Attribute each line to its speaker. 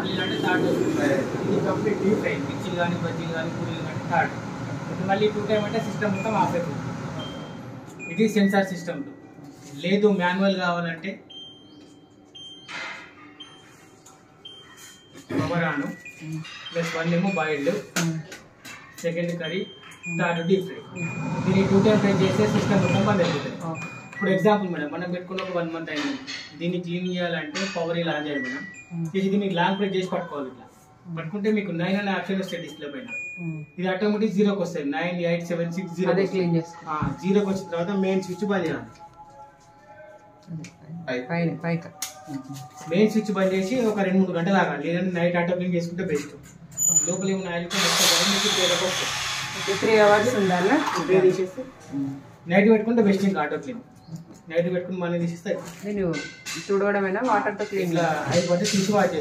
Speaker 1: పల్లీలు అంటే థర్డ్ వస్తుంది. ఇది కంప్లీట్ డీప్ ఫ్రై, మిర్చిలు కానీ బజ్జీలు కానీ పూరీలు కానీ థర్డ్. ఇది మళ్ళీ 2 టైం అంటే సిస్టమ్ మొత్తం ఆఫ్ అయిపోతుంది. ఇది సెన్సార్ సిస్టమ్. లేదు మాన్యువల్ కావాలంటే పవర్ ఆన్ ప్లస్ 1 ఏమో boiled, second curry, third deep fry. దీన్ని 2 టైం ఫ్రై చేస్తే సిస్టమ్ మొత్తం బంద్ అయిపోతుంది. ఇప్పుడు ఎగ్జాంపుల్ మేడం, మనం పెట్టుకున్న ఒక 1 మంత్ అయింది, దీన్ని క్లీన్ చేయాలంటే పవర్ ఇలా ఆన్ చేయాలి మేడం. ఇది మీకు లాంగ్ ప్రెస్ చేసి పట్టుకోవాలి. ఇట్లా పట్టుకుంటే మీకు 9 అనే ఆప్షన్ వస్తాయి డిస్ప్లే పైన. ఇది ఆటోమేటిక్ 0కి వస్తుంది. 9, 8, 7, 6, 0 0కి వచ్చిన తర్వాత మెయిన్ స్విచ్ బంద్ చేయాలి. మెయిన్ స్విచ్ బంద్ చేసి ఒక 2-3 గంటలు ఆగాలి. లేదంటే నైట్ ఆటో క్లీన్ చేసుకుంటే బెస్ట్. లోపల ఏమైనా ఆయిల్
Speaker 2: 3 అవర్స్ ఉండాలి.
Speaker 1: తీసేస్తే నైట్ పెట్టుకుంటే బెస్ట్. ఇంకా ఆటో క్లీన్ నైట్ పెట్టుకుని మళ్ళీ తీసేస్తే
Speaker 2: తుడవడమేనా వాటర్తో క్లీన్
Speaker 1: ఇట్లా 5 గంటలు తీసి వాచ్